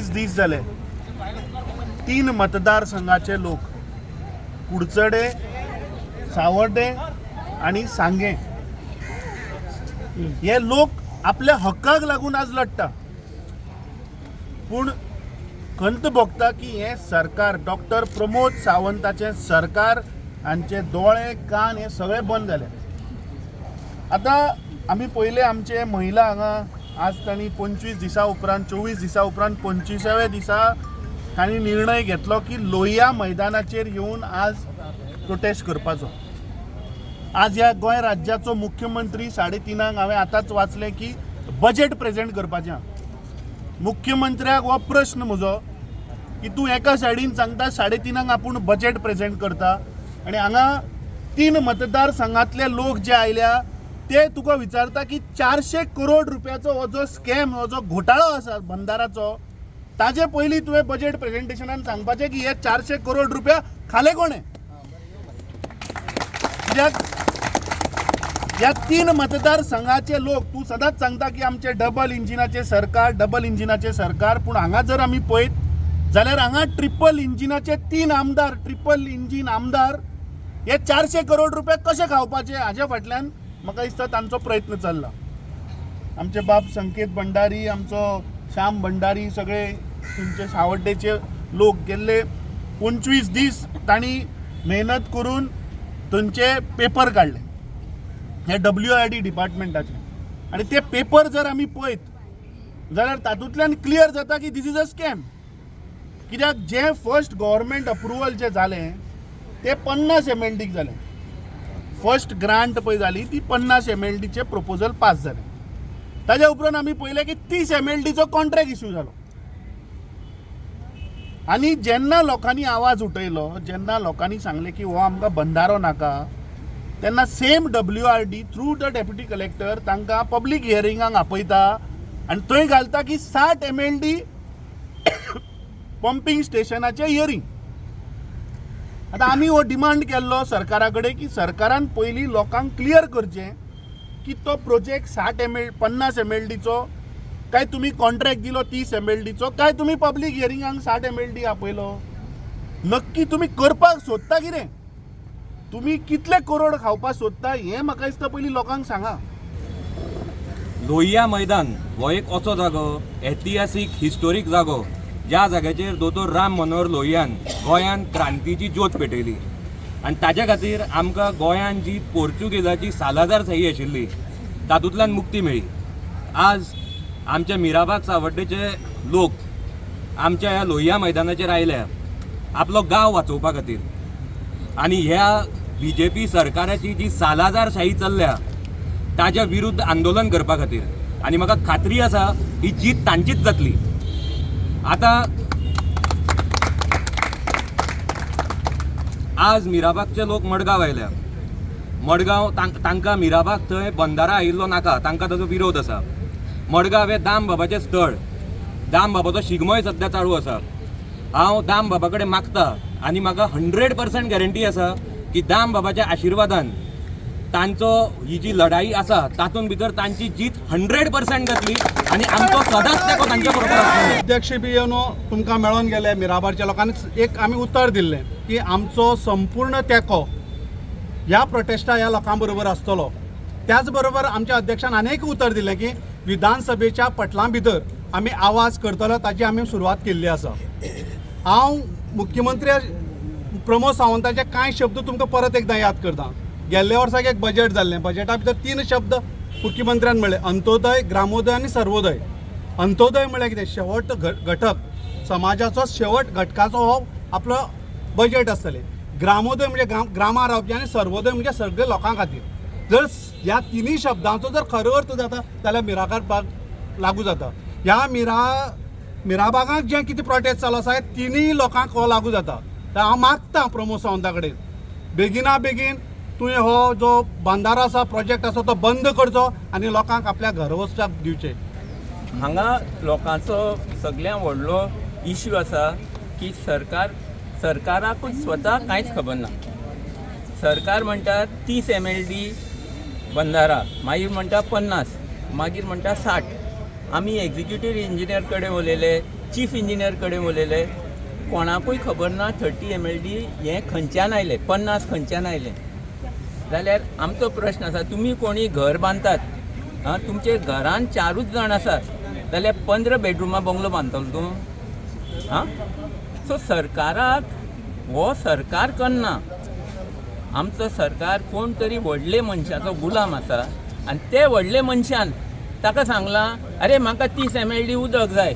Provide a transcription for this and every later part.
25 दीस जाले 3 मतदारसंघाचे लोक कुडचडे, सावर्डे आणि सांगे हे लोक आपल्या हक्काक लागून आज लढटा. पूण खंत भोगता की हे सरकार डॉक्टर प्रमोद सावंताचे सरकार हांचे दोळे कान हे सगळे बंद झाले. आता आम्ही पहिले आमचे महिला हांगा आज तांणी 25 दिसा उपरांत 24 दिसा उपरांत 25व्या दिसा तांणी निर्णय घेतलो की लोहिया मैदानाचेर येवन आज प्रोटेस्ट करपाचो. आज ह्या गोंय राज्याचो मुख्यमंत्री 3:30 हांवें आतांच वाचलें की बजेट प्रेजेंट करपाचें. मुख्यमंत्र्याक हो प्रश्न म्हजो की तूं एका सायडीन सांगता 3:30 आपूण बजेट प्रेजेंट करता आनी हांगा 3 मतदारसंघातले लोक जे आयल्या ते तुका विचारता की 400 करोड रुपयाचो हो जो स्कॅम हो जो घोटाळो आसा बंदाराचो ताजे पयलीं तुवें बजेट प्रेजेंटेशनान सांगपाचें की हे 400 करोड रुपया खाले कोणे. कित्याक ह्या 3 मतदारसंघाचे लोक तूं सदांच सांगता की आमचे डबल इंजिनाचे सरकार पूण हांगा जर आमी पळयत जाल्यार हांगा ट्रिपल इंजिनाचे 3 आमदार ट्रिपल इंजिन आमदार हे 400 करोड रुपया कशे खावपाचे हाजे फाटल्यान म्हाका दिसता तांचो प्रयत्न चल्ला. आमचे बाब संकेत भंडारी, आमचो श्याम भंडारी, सगळे तुमचे सावड्डेचे लोक गेल्ले 25 दीस तांणी मेहनत करून थंयचे पेपर काडले हे WID डिपार्टमेंटाचे. आनी ते पेपर जर आमी पळयत जाल्यार तातूंतल्यान क्लियर जाता की दीस इज अ स्कॅम. कित्याक जे फर्स्ट गव्हर्मेंट अप्रुवल जे जालें ते 50 MLDक जालें. फर्स्ट ग्रांट पळय जाली ती 50 MLDचे प्रपोजल पास जाले. ताज्या उपरांत आमी पळयलें की 30 MLDचो कॉन्ट्रॅक्ट इश्यू जालो. आनी जेन्ना लोकांनी आवाज उठयलो, जेन्ना लोकांनी सांगलें की हो आमकां बंधारो नाका, तेन्ना same WRD through the deputy collector तांकां पब्लीक हियरिंगाक आपयता आनी थंय घालता की 60 MLD पंपींग स्टेशनाचें हियरिंग. आतां आमी हो डिमांड केल्लो सरकारा कडेन की सरकारान पयलीं लोकांक क्लियर करचें की तो प्रोजेक्ट 50 MLDचो काय तुमी कॉन्ट्रॅक्ट दिलो 30 MLDचो काय तुमी पब्लीक हियरिंगाक 60 MLD आपयलो. नक्की तुमी करपाक सोदता कितें, तुमी कितले करोड खावपाक सोदता हें म्हाका दिसता पयलीं लोकांक सांगा. लोहिया मैदान हो एक असो जागो, ऐतिहासीक हिस्टोरीक जागो, ज्या जाग्याचेर दोतोर राम मनोहर लोहियान गोंयान क्रांतीची ज्योत पेटयली आनी ताज्या खातीर आमकां गोंयान जी पोर्चुगेजाची सालाजारशाही आशिल्ली तातूंतल्यान मुक्ती मेळ्ळी. आज आमच्या मिराबाग सावड्डेचे लोक आमच्या ह्या लोहिया मैदानाचेर आयल्या आपलो गांव वाचोवपा खातीर आनी ह्या BJP सरकाराची जी सालाजारशाही चल्ल्या ताज्या विरुद्ध आंदोलन करपा खातीर. आनी म्हाका खात्री आसा ही जीत तांचीच जातली. आता आज मिराबागचे लोक मडगांव आयल्या. मडगांव तांकां मिराबाग थंय बंधारा आयिल्लो नाका, तांकां ताजो विरोध आसा. मडगांव हें दाम बाबाचें स्थळ, दाम बाबाचो शिगमोय सध्या चालू आसा. हांव दाम बाबा कडेन मागता आनी म्हाका 100% गॅरंटी आसा की दाम बाबाच्या आशिर्वादान तांचो ही जी लढाई आसा तातूंत भितर तांची जीत 100% जातली आनी आमचो सदांच तेंको तांच्या बरोबर आसतलो. अध्यक्ष बी येवन तुमकां मेळोन गेले मिराबारच्या लोकांनी एक आमी उतर दिल्लें की आमचो संपूर्ण तेंको ह्या प्रोटेस्टा ह्या लोकां बरोबर आसतलो. त्याच बरोबर आमच्या अध्यक्षान आनीक उतर दिलें की विधानसभेच्या पटलां भितर आमी आवाज करतलो ताची आमी सुरवात केल्ली आसा. हांव मुख्यमंत्री प्रमोद सावंताचे कांय शब्द तुमकां परत एकदां याद करता. गेल्ल्या वर्साक एक बजेट जाल्लें, बजेटा भितर 3 शब्द मुख्यमंत्र्यान म्हणले, अंत्योदय, ग्रामोदय आनी सर्वोदय. अंत्योदय म्हळ्यार कितें, शेवट घटक, समाजाचो शेवट घटकाचो हो आपलो बजेट आसतलें. ग्रामोदय म्हणजे ग्रामां रावपी आनी सर्वोदय म्हणजे सगळे लोकां खातीर. जर ह्या 3 शब्दांचो जर खरो अर्थ जाता जाल्यार मिराबाग लागू जाता. ह्या मिराबागाक जें कितें प्रोटेस्ट चालू आसा 3 लोकांक हो लागू जाता. तर हांव मागता प्रमोद सावंता कडेन बेगिना बेगीन तुवें हो जो बंधारो आसा प्रोजेक्ट आसा तो बंद करचो आनी लोकांक आपल्या घर वचपाक दिवचें. हांगा लोकांचो सगळ्यां व्हडलो इश्यू आसा की सरकाराकूच स्वता कांयच खबर ना. सरकार म्हणटा 30 MLD बंधारा, मागीर म्हणटा 50, मागीर म्हणटा 60. आमी एक्झिक्युटीव इंजिनियर कडेन उलयले, चीफ इंजिनियर कडेन उलयले, कोणाकूय खबर ना 30 MLD हें खंयच्यान आयलें, 50 खंयच्यान आयलें. जाल्यार आमचो प्रश्न आसा, तुमी कोणी घर बांदतात, तुमचे घरान 4च जाण आसात जाल्यार 15 बेडरुमां बंगलो बांदतलो तूं? सो सरकाराक हो सरकार करना. आमचो सरकार कोण तरी व्हडले मनशाचो गुलाम आसा आनी ते व्हडले मनशान ताका सांगलां, अरे म्हाका 30 MLD उदक जाय,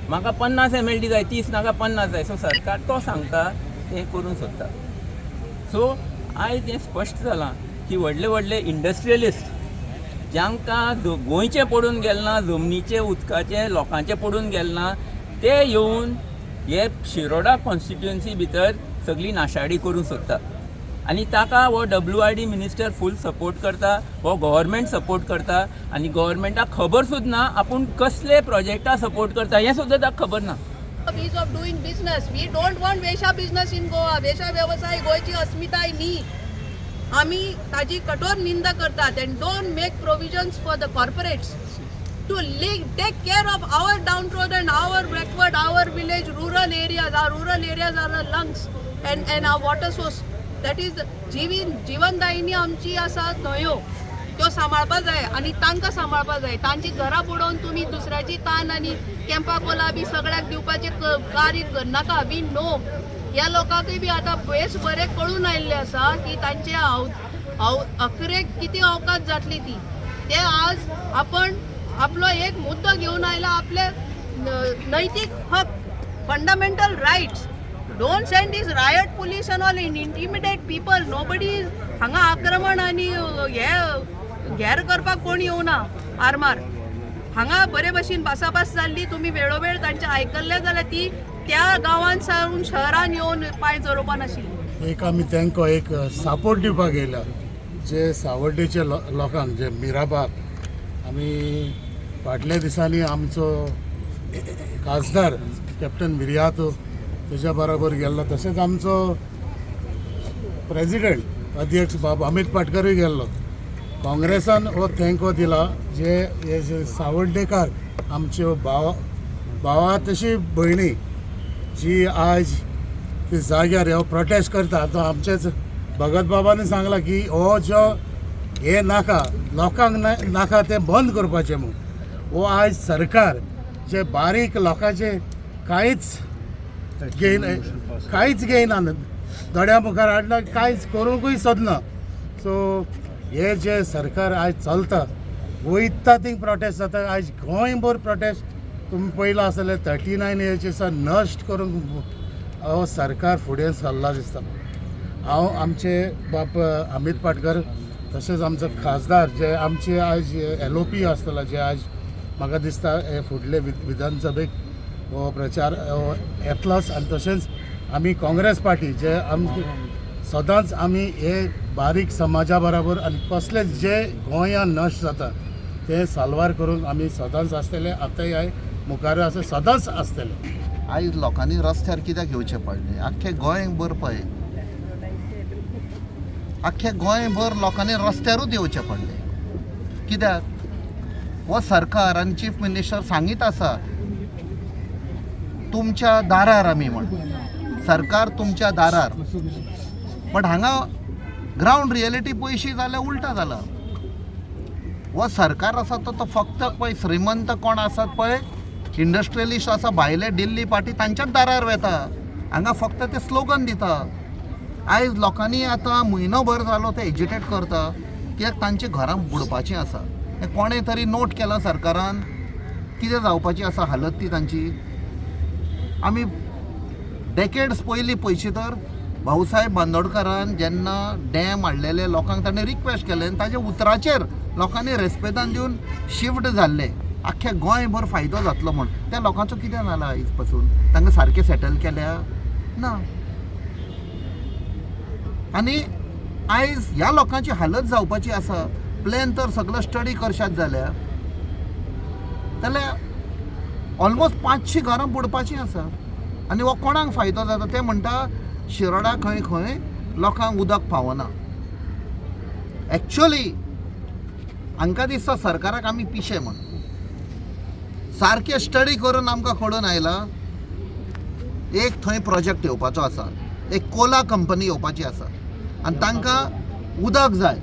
म्हाका 50 MLD जाय, 30 नाका 50 जाय. सो सरकार तो सांगता तें करूंक सोदता. सो आयज हें स्पश्ट जालां की व्हडले व्हडले इंडस्ट्रियलिस्ट जांकां गोंयचें पडून गेलें ना, जमनीचे उदकाचें लोकांचें पडून गेलें ना, ते येवन हे शिरोडा कॉन्स्टिट्युएन्सी भितर सगळी नाशाडी करूंक सोदता. आनी ताका हो WRD मिनिस्टर फूल सपोर्ट करता, हो गव्हर्मेंट सपोर्ट करता. आनी गव्हर्मेंटाक खबर सुद्दां ना आपूण कसले प्रोजेक्टा सपोर्ट करता हें सुद्दां ताका खबर ना. Ease of doing business. We don't want Vesha business in Goa. वेशा व्यवसाय गोयची अस्मिताय न्ही. आम्ही ताजी कठोर निंदा करतात and don't make provisions for the corporates to take care of our downtrodden, our backward, our village, rural areas. Our rural areas are the lungs and our water source. That is जीवनदायिनी आमची आसा न्हंयो, त्यो सांबाळपा जाय आनी तांकां सांबाळपा जाय. तांची घरां बुडोवन तुमी दुसऱ्याची तान आनी कॅम्पा कोला बी सगळ्याक दिवपाचें कार्य करनाका. वी नो ह्या लोकांकय बी आतां बेस बरें कळून आयिल्लें आसा की तांचे अकरेक किती अवकाश जातली ती. ते आज आपण आपलो एक मुद्दो घेवन आयला, आपले नैतीक हक, fundamental rights. Don't send these riot police and all intimidate people. Nobody हांगा आक्रमण आनी हे घेर करपाक कोण येवना आरमार. हांगा बरे भशेन भासाभास जाल्ली, तुमी वेळोवेळ तांचे आयकल्ले जाल्यार ती त्या गांवांत सावन शहरान येवन पांय चोरोवपा नाशिल्ली. एक आमी तांकां एक सपोर्ट दिवपाक येयला, जे सावर्डेचे लोकांक, जे मिराबाग. आमी फाटल्या दिसांनी आमचो खासदार कॅप्टन मिरियातो तेच्या बरोबर गेल्लो, तशेंच आमचो प्रेसिडेंट अध्यक्ष बाब अमित पाटकरूय गेल्लो. काँग्रेसान हो थँको दिला, जे सावर्डेकार आमच्यो भावा तशी भयणी जी आज ते जाग्यार हो प्रोटेस्ट करता. तो आमचेच भगत बाबांनी सांगला की हो जो हे नाका लोकांक नाका ते बंद करपाचें म्हूण. हो आज सरकार जे बारीक लोकांचे कांयच घेयना, दोड्या मुखार हाडना, कांयच करूंकूय सोदना. सो हे जे सरकार आज चलता, वयता थिंग प्रोटेस्ट जाता. आज गोंयभर प्रोटेस्ट तुम्ही पयलो आसतलें 39 years नश्ट करूंक हो सरकार फुडें सरला दिसता. हांव आमचे बाप अमित पाटकर, तशेंच आमचो खासदार जे आमचे आज LOP आसतलो, जे आज म्हाका दिसता हे फुडले विधानसभेक हो प्रचार येतलोच. आनी तशेंच आमी काँग्रेस पार्टी जे सदांच आमी हे बारीक समाजा बरोबर आनी कसले जे गोंयान नश्ट जाता ते साल्वार करूंक आमी सदांच आसतले. आतांय हांव मुखार आसा सदांच आसतले. आयज लोकांनी रस्त्यार कित्याक येवचें पडलें? आख्खे गोंयभर पळय, आख्खे गोंयभर लोकांनी रस्त्यारूच येवचें पडलें. कित्याक? हो सरकार आनी चीफ मिनिस्टर सांगीत आसा तुमच्या दारार आमी म्हण. सरकार तुमच्या दारार, बट हांगा ग्रावंड रियलिटी पयशी जाल्यार उलटा जाला. हो सरकार आसा तो फक्त पळय श्रीमंत कोण आसात पळय, इंडस्ट्रियलिस्ट आसा भायले दिल्ली पार्टी, तांच्याच दारार वेता. हांगा फक्त ते स्लोगन दिता. आयज लोकांनी आतां म्हयनोभर जालो ते एजिटेट करता कित्याक तांची घरां बुडपाचीं आसा. हें कोणें तरी नोट केलां सरकारान? कितें जावपाची आसा हालत ती तांची? आमी डेकेड्स पयलीं पयशी तर भाऊसाहेब बांदोडकरान जेन्ना डॅम हाडलेले लोकांक ताणें रिक्वेस्ट केलें आनी ताच्या उतराचेर लोकांनी रेस्पेदान दिवन शिफ्ट जाल्ले. आख्ख्या गोंयभर फायदो जातलो म्हण. त्या लोकांचो कितें जाला आयज पासून? तांकां सारकें सेटल केल्या ना. आनी आयज ह्या लोकांची हालत जावपाची आसा. प्लॅन तर सगळो स्टडी करशात जाल्यार ऑलमोस्ट 500 घरां बुडपाचीं आसा. आनी हो कोणाक फायदो जाता? ते म्हणटा शिरोडा खंय खंय लोकांक उदक पावना. एक्चुअली हांकां दिसता सरकाराक आमी पिशे म्हण. सारके स्टडी करून आमकां कळून आयला एक थंय प्रोजेक्ट येवपाचो आसा, एक कोला कंपनी येवपाची आसा आनी तांकां उदक जाय,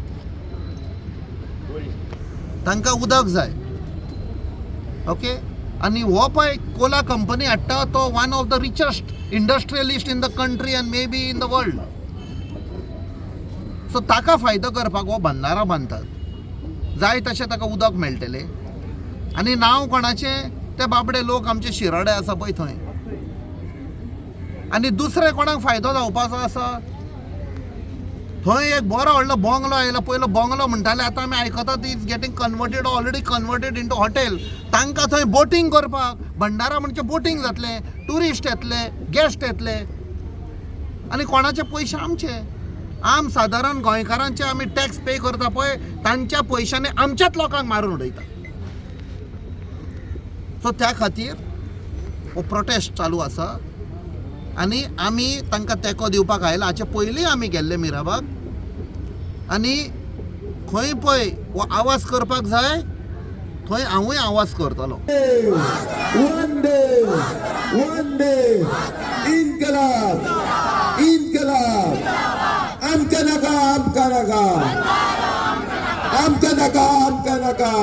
तांकां उदक जाय. ओके, आनी हो पळय कोला कंपनी हाडटा तो one of the richest industrialist in the country end may be in the world. So ताका फायदो करपाक हो बंधारो बांदतात, जाय तशें ताका उदक मेळटलें. आनी नांव कोणाचें, ते बाबडे लोक आमचे शिरोडे आसा पळय थंय. आनी दुसरे कोणाक फायदो जावपाचो आसा, थंय एक बरो व्हडलो बंगलो आयला. पयलो बंगलो म्हणटाले, आतां आमी आयकतात is getting converted, already converted into hotel. तांकां थंय बोटींग करपाक, भंडारा म्हणजे बोटींग जातलें, ट्युरिस्ट येतले, गेस्ट येतले. आनी कोणाचे पयशे आमचे, आम सादारण गोंयकारांचे आमी टॅक्स पे करता पळय, तांच्या पयशांनी आमच्याच लोकांक मारून उडयता. सो त्या खातीर हो प्रोटेस्ट चालू आसा आनी आमी तांकां तेंको दिवपाक आयला. हाचे पयलीं आमी गेल्ले मिराबाग आनी खंय पळय हो आवाज करपाक जाय थंय हांवूय आवाज करतलो. इन्कलाब इन्कलाब आमकां नाका आमकां नाका आमकां नाका आमकां नाका